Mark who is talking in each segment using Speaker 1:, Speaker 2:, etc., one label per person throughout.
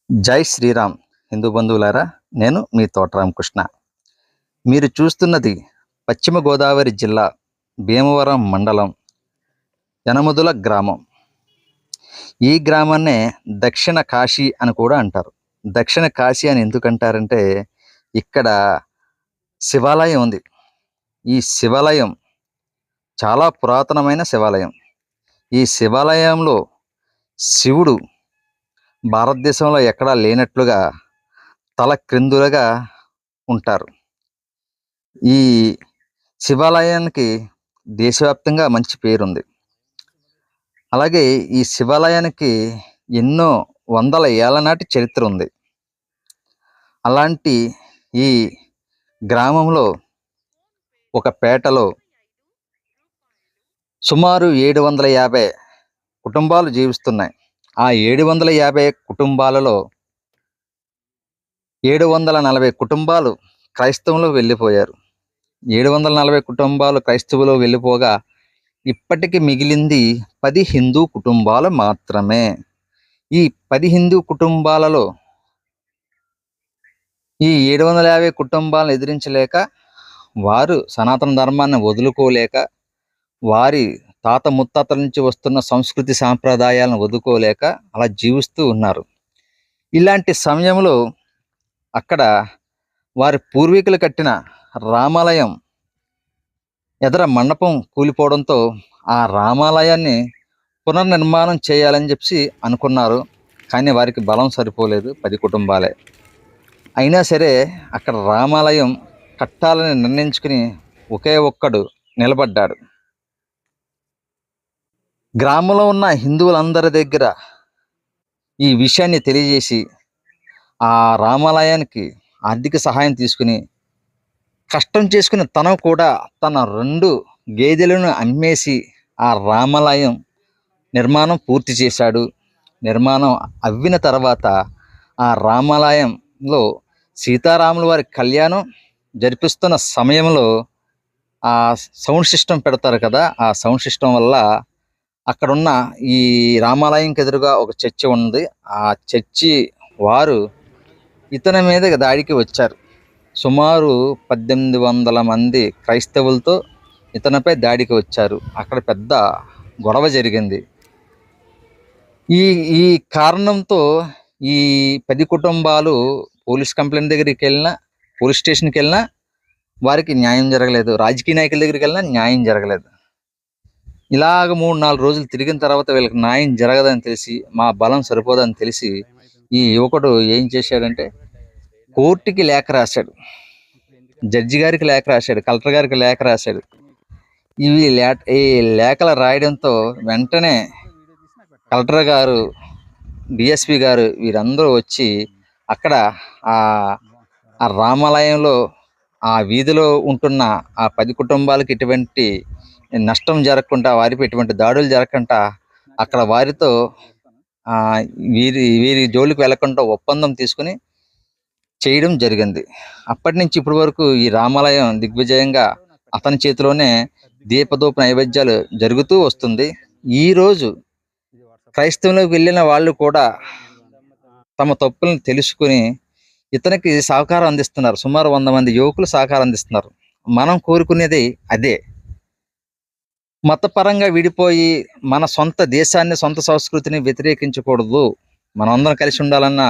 Speaker 1: జై శ్రీరామ్. హిందూ బంధువులారా, నేను మీ తోట రామకృష్ణ. మీరు చూస్తున్నది పశ్చిమ గోదావరి జిల్లా భీమవరం మండలం యనమదుల గ్రామం. ఈ గ్రామాన్నే దక్షిణ కాశీ అని కూడా అంటారు. దక్షిణ కాశీ అని ఎందుకంటారంటే ఇక్కడ శివాలయం ఉంది. ఈ శివాలయం చాలా పురాతనమైన శివాలయం. ఈ శివాలయంలో శివుడు భారతదేశంలో ఎక్కడా లేనట్లుగా తల క్రిందులుగా ఉంటారు. ఈ శివాలయానికి దేశవ్యాప్తంగా మంచి పేరుంది. అలాగే ఈ శివాలయానికి ఎన్నో వందల ఏళ్ల నాటి చరిత్ర ఉంది. అలాంటి ఈ గ్రామంలో ఒక పేటలో సుమారు 750 కుటుంబాలు జీవిస్తున్నాయి. ఆ 750 కుటుంబాలలో 740 కుటుంబాలు క్రైస్తవంలో వెళ్ళిపోయారు. 740 కుటుంబాలు క్రైస్తవులో వెళ్ళిపోగా ఇప్పటికి మిగిలింది 10 హిందూ కుటుంబాలు మాత్రమే. ఈ 10 హిందూ కుటుంబాలలో ఈ 750 కుటుంబాలను ఎదిరించలేక, వారు సనాతన ధర్మాన్ని వదులుకోలేక, వారి తాత ముత్తాతల నుంచి వస్తున్న సంస్కృతి సాంప్రదాయాలను వదులుకోలేక అలా జీవిస్తూ ఉన్నారు. ఇలాంటి సమయంలో అక్కడ వారి పూర్వీకులు కట్టిన రామాలయం ఎదర మండపం కూలిపోవడంతో ఆ రామాలయాన్ని పునర్నిర్మాణం చేయాలని చెప్పి అనుకున్నారు. కానీ వారికి బలం సరిపోలేదు, 10 కుటుంబాలే. అయినా సరే అక్కడ రామాలయం కట్టాలని నిర్ణయించుకుని ఒకే ఒక్కడు నిలబడ్డాడు. గ్రామంలో ఉన్న హిందువులందరి దగ్గర ఈ విషయాన్ని తెలియజేసి ఆ రామాలయానికి ఆర్థిక సహాయం తీసుకుని కష్టం చేసుకుని తను కూడా తన 2 గేదెలను అమ్మేసి ఆ రామాలయం నిర్మాణం పూర్తి చేశాడు. నిర్మాణం అవ్విన తర్వాత ఆ రామాలయంలో సీతారాముల వారి కళ్యాణం జరిపిస్తున్న సమయంలో ఆ సౌండ్ సిస్టమ్ పెడతారు కదా, ఆ సౌండ్ సిస్టమ్ వల్ల అక్కడున్న ఈ రామాలయంకి ఎదురుగా ఒక చర్చి ఉంది. ఆ చర్చి వారు ఇతని మీద దాడికి వచ్చారు. సుమారు 1800 మంది క్రైస్తవులతో ఇతనిపై దాడికి వచ్చారు. అక్కడ పెద్ద గొడవ జరిగింది. ఈ ఈ కారణంతో ఈ 10 కుటుంబాలు పోలీస్ కంప్లైంట్ దగ్గరికి వెళ్ళినా, పోలీస్ స్టేషన్కి వెళ్ళినా వారికి న్యాయం జరగలేదు. రాజకీయ నాయకుల దగ్గరికి వెళ్ళినా న్యాయం జరగలేదు. ఇలాగ 3-4 రోజులు తిరిగిన తర్వాత వీళ్ళకి న్యాయం జరగదని తెలిసి, మా బలం సరిపోదని తెలిసి ఈ యువకుడు ఏం చేశాడంటే కోర్టుకి లేఖ రాశాడు, జడ్జి గారికి లేఖ రాశాడు, కలెక్టర్ గారికి లేఖ రాశాడు. ఈ లేఖలు రాయడంతో వెంటనే కలెక్టర్ గారు, డిఎస్పి గారు వీరందరూ వచ్చి అక్కడ ఆ రామాలయంలో ఆ వీధిలో ఉంటున్న ఆ 10 కుటుంబాలకు ఎటువంటి నష్టం జరగకుండా, వారిపై ఎటువంటి దాడులు జరగకుండా అక్కడ వారితో వీరి జోలికి వెళ్లకుండా ఒప్పందం తీసుకుని చేయడం జరిగింది. అప్పటి నుంచి ఇప్పటి వరకు ఈ రామాలయం దిగ్విజయంగా అతని చేతిలోనే దీపధూప నైవేద్యాలు జరుగుతూ వస్తుంది. ఈరోజు క్రైస్తవంలోకి వెళ్ళిన వాళ్ళు కూడా తమ తప్పులను తెలుసుకుని ఇతనికి సహకారం అందిస్తున్నారు. సుమారు 100 మంది యువకులు సహకారం అందిస్తున్నారు. మనం కోరుకునేది అదే. మతపరంగా విడిపోయి మన సొంత దేశాన్ని, సొంత సంస్కృతిని వ్యతిరేకించకూడదు, మనం అందరం కలిసి ఉండాలన్న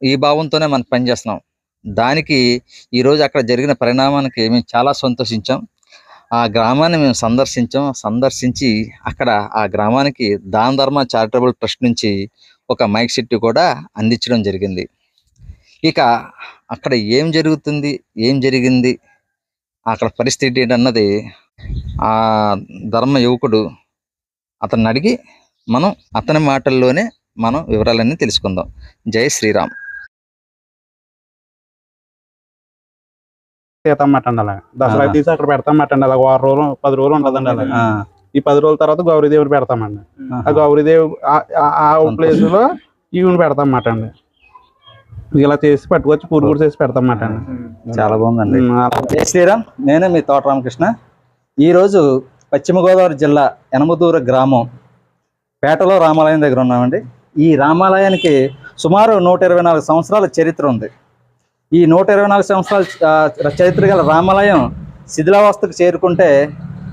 Speaker 1: ఈ భావంతోనే మనం పనిచేస్తున్నాం. దానికి ఈరోజు అక్కడ జరిగిన పరిణామానికి మేము చాలా సంతోషించాం. ఆ గ్రామాన్ని మేము సందర్శించి అక్కడ ఆ గ్రామానికి దాన ధర్మ చారిటబుల్ ట్రస్ట్ నుంచి ఒక మైక్ సెట్ కూడా అందించడం జరిగింది. ఇక అక్కడ ఏం జరుగుతుంది, ఏం జరిగింది, అక్కడ పరిస్థితి ఏంటన్నది ఆ ధర్మ యువకుడు అతన్ని అడిగి మనం అతని మాటల్లోనే మనం వివరాలన్నీ తెలుసుకుందాం. జై శ్రీరామ్.
Speaker 2: సీతమ్మటండి అలాగా దసరా తీసి అక్కడ పెడతామటండి. అలాగ 6 రోజులు 10 రోజులు ఉంటుందండి. అలాగే ఈ 10 రోజుల తర్వాత గౌరీదేవుని పెడతామండి. ఆ గౌరీదేవి ఆ ప్లేస్ లో ఈవిని పెడతామట అండి. ఇలా చేసి పట్టుకొచ్చి పూర్తి చేసి పెడతామట అండి.
Speaker 1: చాలా బాగుందండి. జై శ్రీరామ్. నేను మీ తోట రామకృష్ణ. ఈరోజు పశ్చిమ గోదావరి జిల్లా యనమదూర గ్రామం పేటలో రామాలయం దగ్గర ఉన్నామండి. ఈ రామాలయానికి
Speaker 3: సుమారు 124 సంవత్సరాల చరిత్ర ఉంది. ఈ 124 సంవత్సరాల చరిత్ర గల రామాలయం శిథిలావస్థకు చేరుకుంటే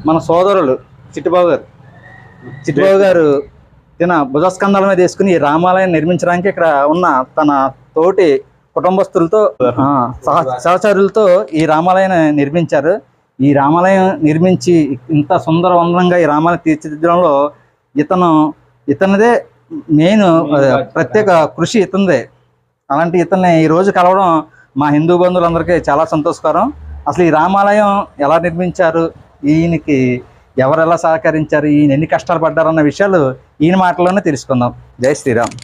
Speaker 3: మన సోదరులు చిట్టిబాబు గారు తన భుజస్కంధాల మీద వేసుకుని ఈ రామాలయం నిర్మించడానికి ఇక్కడ ఉన్న తన తోటి కుటుంబస్తులతో సహచరులతో ఈ రామాలయాన్ని నిర్మించారు. ఈ రామాలయం నిర్మించి ఇంత సుందరవందనంగా ఈ రామాలయం తీర్చిదిద్దడంలో ఇతనిదే మెయిన్ ప్రత్యేక కృషి ఇతందే. అలాంటి ఇతన్ని ఈ రోజు కలవడం మా హిందూ బంధువులందరికీ చాలా సంతోషకరం. అసలు ఈ రామాలయం ఎలా నిర్మించారు, ఈయనకి ఎవరు ఎలా సహకరించారు, ఈయన ఎన్ని కష్టాలు పడ్డారన్న విషయాలు ఈయన మాటల్లోనే తెలుసుకుందాం. జై శ్రీరామ్.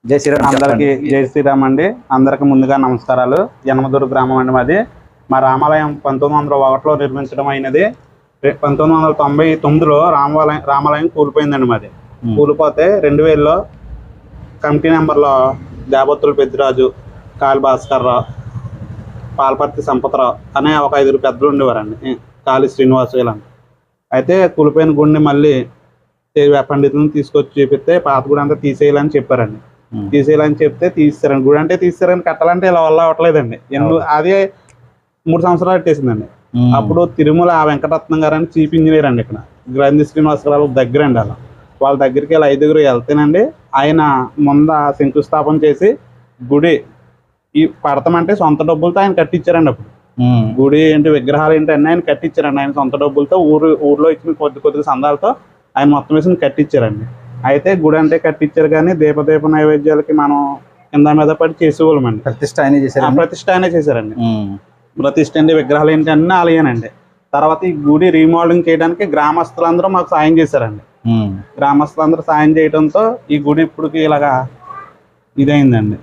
Speaker 3: జై శ్రీరామ్.
Speaker 2: అందరికి జై శ్రీరామ్ అండి. అందరికి ముందుగా నమస్కారాలు. యనమదూరు గ్రామం అండి మాది. మా రామాలయం 1901లో నిర్మించడం అయినది. 1999లో రామాలయం కూలిపోయిందండి మాది. కూలిపోతే 2000లో కమిటీ నెంబర్లో దేవత్తుల పెద్దిరాజు, కాళి భాస్కర్రావు, పాల్పర్తి సంపతరావు అనే ఒక 5 పెద్దలు ఉండేవారండి. కాళి శ్రీనివాసు ఇలాంటి. అయితే కూలిపోయిన గుడిని మళ్ళీ పండితులను తీసుకొచ్చి చూపిస్తే పాత గుడి అంతా తీసేయాలని చెప్పారండి. తీసేయాలని చెప్తే తీస్తారండి. గుడి అంటే తీస్తారని, కట్టాలంటే ఇలా వల్ల అవ్వట్లేదండి. అదే 3 సంవత్సరాలు పెట్టేసిందండి. అప్పుడు తిరుమల వెంకటరత్నం గారు అని చీఫ్ ఇంజనీర్ అండి. ఇక్కడ గ్రంథి శ్రీనివాసరావు దగ్గర అండి. వాళ్ళ దగ్గరికి ఇలా 5గురు వెళ్తేనండి ఆయన ముంద శంకుస్థాపన చేసి గుడి ఈ పడతామంటే సొంత డబ్బులతో ఆయన కట్టించారండి. అప్పుడు గుడి ఏంటి, విగ్రహాలు ఏంటి అన్నీ ఆయన కట్టించారండి. ఆయన సొంత డబ్బులతో ఊర్లో ఇచ్చిన కొద్ది సందాలతో ఆయన మొత్తం వేసి కట్టించారండి. అయితే గుడి అంటే కట్టించారు కానీ దీప నైవేద్యాలకి మనం కింద మీద పడి చేసేవాళ్ళమండి.
Speaker 3: ప్రతిష్ట ఆయనే చేశారండి.
Speaker 2: ప్రతిష్ట అండి, విగ్రహాలు ఏంటి అన్నీ ఆలయానండి. తర్వాత ఈ గుడి రీమోడలింగ్ చేయడానికి గ్రామస్తులందరూ మాకు సాయం చేశారండి. గ్రామస్తులందరూ సాయం చేయడంతో ఈ గుడి ఇప్పటికి ఇలాగా ఇదైందండి.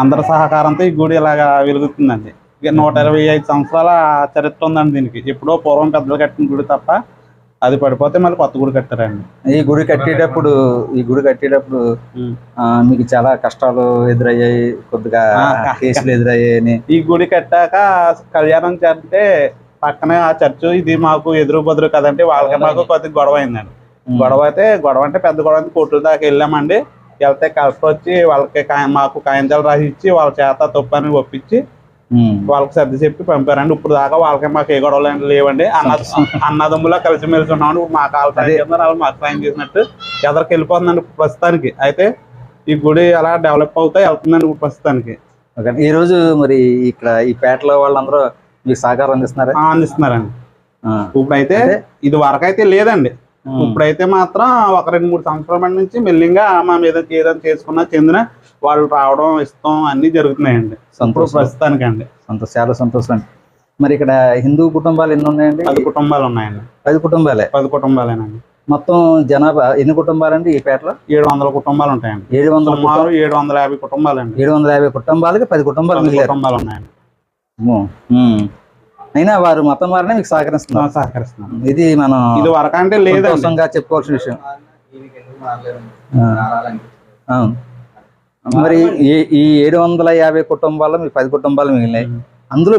Speaker 2: అందరి సహకారంతో ఈ గుడి ఇలాగా వెలుగుతుందండి. 125 సంవత్సరాల చరిత్ర ఉందండి దీనికి. ఎప్పుడో పూర్వం పెద్దలు కట్టిన గుడి తప్ప అది పడిపోతే మళ్ళీ కొత్త గుడి కట్టారండి.
Speaker 3: ఈ గుడి కట్టేటప్పుడు మీకు చాలా కష్టాలు ఎదురయ్యాయి, కొద్దిగా కేసులు ఎదురయ్యాయని.
Speaker 2: ఈ గుడి కట్టాక కళ్యాణం అంటే పక్కనే ఆ చర్చ్ ఇది మాకు ఎదురు బదురు కదంటే వాళ్ళకి మాకు కొద్దిగా గొడవ అయిందండి. గొడవ అంటే పెద్ద గొడవ కోర్టుల దాకా వెళ్ళామండి. వెళ్తే కలెక్టర్ వచ్చి వాళ్ళకి మాకు కాయంతాలు రాసి ఇచ్చి వాళ్ళ చేత తప్పని ఒప్పించి వాళ్ళకి సర్ది చెప్పి పంపారండి. ఇప్పుడు దాకా వాళ్ళకి మాకు ఏ గొడవలు లేవండి. అన్నదమ్ములా కలిసిమెలిసి ఉన్నాము. మాకు వాళ్ళు మాకు సాయం చేసినట్టు ఎదరికి వెళ్ళిపోతుందండి ప్రస్తుతానికి. అయితే ఈ గుడి అలా డెవలప్ అవుతా వెళ్తుందండి ప్రస్తుతానికి.
Speaker 3: ఈ రోజు మరి ఇక్కడ ఈ పేటలో వాళ్ళందరూ మీకు సహకారం
Speaker 2: అందిస్తున్నారండి. ఇప్పుడైతే ఇది వరకు అయితే లేదండి. ఇప్పుడైతే మాత్రం ఒక 2-3 సంవత్సరాల నుంచి మెల్లిగా మా మీద ఏదైనా చేసుకున్నా చెందిన వాళ్ళు రావడం ఇస్తాం అన్ని జరుగుతున్నాయండి. ప్రస్తుతానికి అండి.
Speaker 3: చాలా సంతోషం అండి. మరి ఇక్కడ హిందూ కుటుంబాలు ఎన్ని ఉన్నాయండి?
Speaker 2: 10 కుటుంబాలు ఉన్నాయండి.
Speaker 3: 10 కుటుంబాలేనండి.
Speaker 2: మొత్తం
Speaker 3: జనాభా ఎన్ని కుటుంబాలండి ఈ పేటలో?
Speaker 2: 700 కుటుంబాలు ఉంటాయండి. 750 కుటుంబాలండి.
Speaker 3: 750 కుటుంబాలకి 10 కుటుంబాలు
Speaker 2: ఉన్నాయండి.
Speaker 3: అయినా వారు మతం వారినే మీకు సహకరిస్తున్నాం. ఇది మనం
Speaker 2: ఇది వరకు అంటే లేదంగా
Speaker 3: చెప్పుకోవాల్సిన విషయం. మరి ఈ 750 కుటుంబాల్లో మీకు 10 కుటుంబాలు మిగిలినాయి. అందులో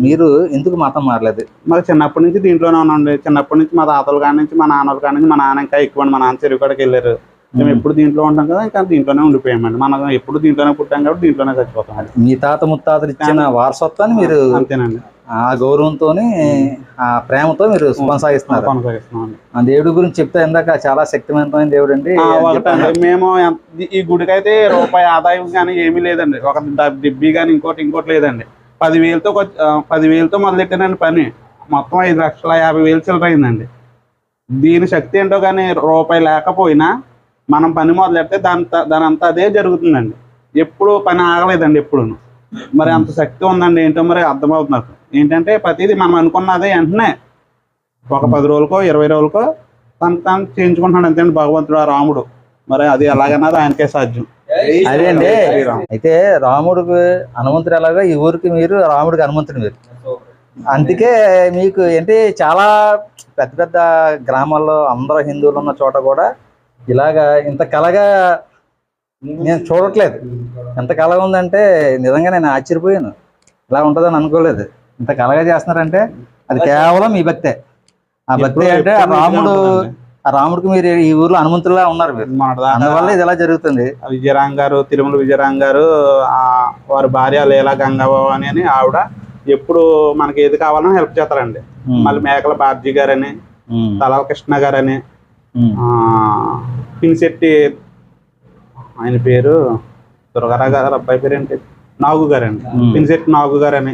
Speaker 3: మీరు ఎందుకు మతం మారలేదు?
Speaker 2: మరి చిన్నప్పటి నుంచి దీంట్లోనే ఉన్నాండి. చిన్నప్పటి నుంచి మా తాతల కాడి నుంచి మా నాన్నల కాడి నుంచి మా నాన్న ఇంకా ఎక్కువ మా నాన్న చెరువు కాడికి వెళ్ళారు. మేము ఎప్పుడు దీంట్లో ఉంటాం కదా, ఇంకా దీంట్లోనే ఉండిపోయామండి. మనం ఎప్పుడు దీంట్లోనే పుట్టాం కాబట్టి దీంట్లోనే చచ్చిపోతాం.
Speaker 3: మీ తాత ముత్తాతలు ఇచ్చిన వారసత్వాన్ని మీరు
Speaker 2: అంతేనండి
Speaker 3: ఆ గౌరవంతో ఆ ప్రేమతో మీరు కొనసాగిస్తున్నారు. దేవుడి గురించి చెప్తే ఇందాక చాలా శక్తివంతమైన దేవుడు అండి.
Speaker 2: మేము ఈ గుడికి అయితే రూపాయి ఆదాయం కానీ ఏమీ లేదండి. ఒక డిబ్బీ కానీ ఇంకోటి లేదండి. 10,000తో మొదలెట్టానండి పని. మొత్తం 5,50,000 చిల్లర అయిందండి. దీని శక్తి ఏంటో కానీ రూపాయి లేకపోయినా మనం పని మొదలెడితే దాని అంతా అదే జరుగుతుందండి. ఎప్పుడు పని ఆగలేదండి ఎప్పుడు. మరి అంత శక్తి ఉందండి ఏంటో మరి అర్థమవుతుంది నాకు. ఏంటంటే ప్రతిదీ మనం అనుకున్నదే వెంటనే ఒక 10 రోజులకో 20 రోజులకో తను చేయించుకుంటున్నాడు అంతే భగవంతుడు, రాముడు. మరి అది ఎలాగన్నది ఆయనకే సాధ్యం.
Speaker 3: అదే అండి. అయితే రాముడికి హనుమంతుడు ఎలాగో ఈ ఊరికి మీరు రాముడికి హనుమంతుడు మీరు. అందుకే మీకు ఏంటి చాలా పెద్ద గ్రామాల్లో అందరూ హిందువులు ఉన్న చోట కూడా ఇలాగా ఇంత కళగా నేను చూడట్లేదు. ఎంత కళగా ఉందంటే నిజంగా నేను ఆశ్చర్యపోయాను. ఇలా ఉంటుందని అనుకోలేదు. ఇంత కళగా చేస్తున్నారంటే అది కేవలం మీ భక్తే. ఆ భక్తి అంటే ఆ రాముడికి మీరు ఈ ఊర్లో హనుమంతులా ఉన్నారు మీరు,
Speaker 2: మొన్నటిదాకా
Speaker 3: అందువల్ల ఇది ఎలా జరుగుతుంది.
Speaker 2: విజయరాం గారు, తిరుమల విజయరాం గారు, వారి భార్య లీలా గంగాభవాని అని ఆవిడ ఎప్పుడు మనకి ఏది కావాలన్నా హెల్ప్ చేస్తారండి. మళ్ళీ మేకల బాబ్జీ గారని, తలాల కృష్ణ గారని, పినిశెట్టి ఆయన పేరు దుర్గారావు గారు అబ్బాయి పేరు ఏంటి, నాగు గారండి, పినిశెట్టి నాగు గారని,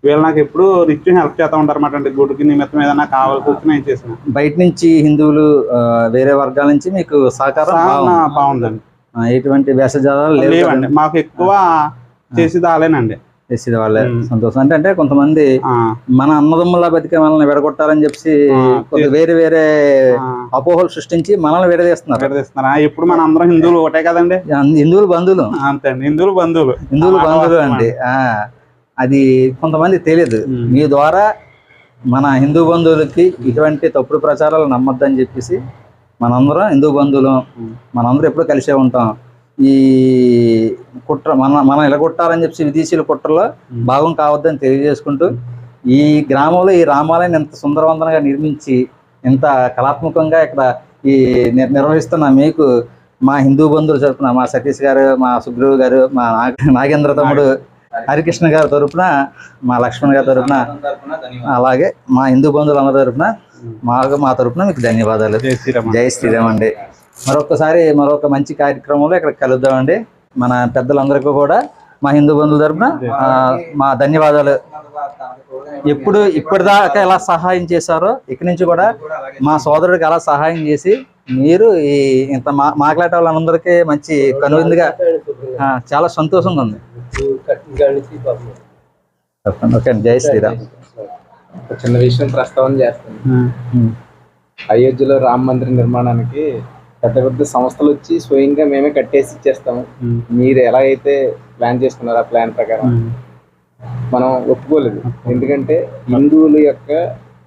Speaker 2: వీళ్ళు నాకు ఎప్పుడు నిత్యం హెల్ప్ చేస్తూ ఉంటారు అన్నమాట అండి. గుడికి నిమిత్తం ఏదైనా కావాల్సి వచ్చి నేను చేసిన.
Speaker 3: బయట నుంచి హిందువులు వేరే వర్గాల నుంచి మీకు సహకారం
Speaker 2: బాగుందండి.
Speaker 3: ఎటువంటి వేషజాలాలు
Speaker 2: లేవండి. మాకు ఎక్కువ చేసేది వాళ్ళేనండి.
Speaker 3: చేసేది వాళ్ళే. సంతోషం. అంటే కొంతమంది మన అన్నదమ్ములా బతికే మనల్ని విడగొట్టాలని చెప్పి వేరే వేరే అపోహలు సృష్టించి మనల్ని విడదీస్తున్నారు.
Speaker 2: ఇప్పుడు మన అందరం హిందువులు ఒకటే కదండి.
Speaker 3: హిందువులు బంధువులు
Speaker 2: అంతే అండి, హిందువులు బంధువులు
Speaker 3: అండి. అది కొంతమంది తెలియదు. మీ ద్వారా మన హిందూ బంధువులకి ఇటువంటి తప్పుడు ప్రచారాలు నమ్మొద్దని చెప్పేసి మనందరం హిందూ బంధువులు, మనందరం ఎప్పుడూ కలిసే ఉంటాం. ఈ కుట్ర మనం ఎలగొట్టాలని చెప్పి విదేశీయుల కుట్రలో భాగం కావద్దని తెలియజేసుకుంటూ, ఈ గ్రామంలో ఈ రామాలయాన్ని ఇంత సుందరవంతంగా నిర్మించి ఇంత కళాత్మకంగా ఇక్కడ ఈ నిర్వహిస్తున్న మీకు మా హిందూ బంధువులు తరపున మా సతీష్ గారు, మా సుగ్రీవ్ గారు, మా నాగేంద్ర తమ్ముడు హరికృష్ణ గారి తరపున, మా లక్ష్మణ్ గారి తరపున, అలాగే మా హిందూ బంధువులందరి తరపున మా తరపున మీకు ధన్యవాదాలు. జై శ్రీరామ్ అండి. మరొక మంచి కార్యక్రమంలో ఇక్కడ కలుద్దామండి. మన పెద్దలందరికీ కూడా మా హిందూ బంధువుల తరపున మా ధన్యవాదాలు. ఇప్పటిదాకా ఎలా సహాయం చేశారో ఇక్కడి నుంచి కూడా మా సోదరుడికి ఎలా సహాయం చేసి మీరు ఇంత మాట్లాడే వాళ్ళందరికీ మంచి కనువిందుగా చాలా సంతోషంగా ఉంది. ఓకే, జై శ్రీరామ్.
Speaker 4: చిన్న విషయం ప్రస్తావన చేస్తాను. అయోధ్యలో రామ మందిర నిర్మాణానికి పెద్ద పెద్ద సంస్థలు వచ్చి స్వయంగా మేమే కట్టేసి ఇచ్చేస్తాము, మీరు ఎలా అయితే ప్లాన్ చేసుకున్నారో ఆ ప్లాన్ ప్రకారం మనం ఒప్పుకోలేదు. ఎందుకంటే హిందువుల యొక్క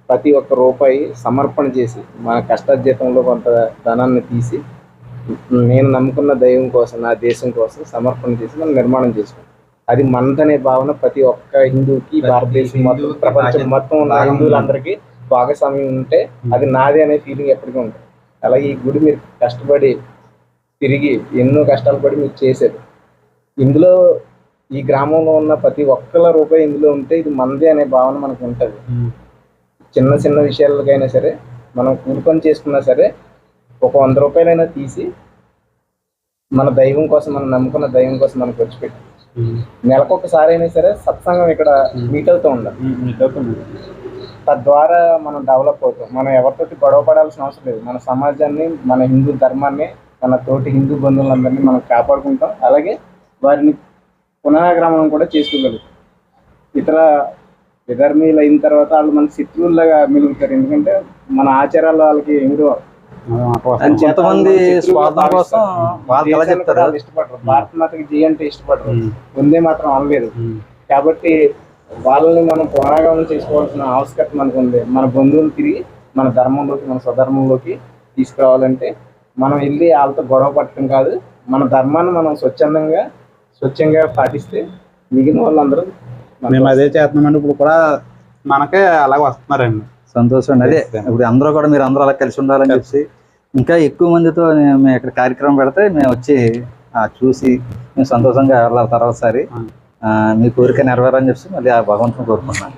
Speaker 4: ప్రతి ఒక్క రూపాయి సమర్పణ చేసి మన కష్టార్జితంలో కొంత ధనాన్ని తీసి నేను నమ్ముకున్న దైవం కోసం, నా దేశం కోసం సమర్పణ చేసి మనం నిర్మాణం చేసుకుంటాం. అది మనదనే భావన ప్రతి ఒక్క హిందువుకి, భారతదేశం మొత్తం, ప్రపంచం మొత్తం ఉన్న హిందువులందరికీ భాగస్వామ్యం ఉంటే అది నాది అనే ఫీలింగ్ ఎప్పటికీ ఉంటుంది. అలాగే ఈ గుడి మీరు కష్టపడి తిరిగి ఎన్నో కష్టాలు పడి మీరు చేశారు. ఇందులో ఈ గ్రామంలో ఉన్న ప్రతి ఒక్కళ్ళ రూపాయి ఇందులో ఉంటే ఇది మనదే అనే భావన మనకు ఉంటుంది. చిన్న చిన్న విషయాలకైనా సరే మనం కూలి పని చేసుకున్నా సరే ఒక 100 రూపాయలైనా తీసి మన దైవం కోసం, మనం నమ్ముకున్న దైవం కోసం మనకు ఖర్చు పెట్టి నెలకొకసారి అయినా సరే సత్సంగం ఇక్కడ మీట్ అవుతూ ఉండాలి. తద్వారా మనం డెవలప్ అవుతాం. మనం ఎవరితోటి గొడవ పడాల్సిన అవసరం లేదు. మన సమాజాన్ని, మన హిందూ ధర్మాన్ని, మన తోటి హిందూ బంధువులందరినీ మనం కాపాడుకుంటాం. అలాగే వారిని పునరాగ్రమణం కూడా చేసుకోగలుగుతాం. ఇతర విధర్మీయులు అయిన తర్వాత వాళ్ళు మన శత్రువుల్లాగా మెలుగుతారు. ఎందుకంటే మన ఆచారాలు వాళ్ళకి ఎదురు
Speaker 3: కొంతమంది స్వార్థం కోసం
Speaker 4: ఇష్టపడరు. భారత మాతకి జీ అంటే ఇష్టపడరు, ముందే మాత్రం అనలేదు. కాబట్టి వాళ్ళని మనం పునరాగమనం చేసుకోవాల్సిన ఆవశ్యకత మనకు ఉంది. మన బంధువులు తిరిగి మన ధర్మంలోకి, మన స్వధర్మంలోకి తీసుకురావాలంటే మనం వెళ్ళి వాళ్ళతో గొడవ పట్టడం కాదు, మన ధర్మాన్ని మనం స్వచ్ఛంగా పాటిస్తే మిగిలిన వాళ్ళందరూ
Speaker 2: మేము అదే చేస్తున్నామండి. ఇప్పుడు కూడా మనకే అలాగ వస్తున్నారండి.
Speaker 3: సంతోషం అండి. అదే ఇప్పుడు అందరూ కూడా మీరు అందరూ అలా కలిసి ఉండాలని చెప్పి ఇంకా ఎక్కువ మందితో మేము ఇక్కడ కార్యక్రమం పెడితే మేము వచ్చి చూసి మేము సంతోషంగా వెళ్ళాలి. తర్వాతసారి మీ కోరిక నెరవేరని చెప్పి మళ్ళీ ఆ భగవంతుని కోరుకుంటున్నాను.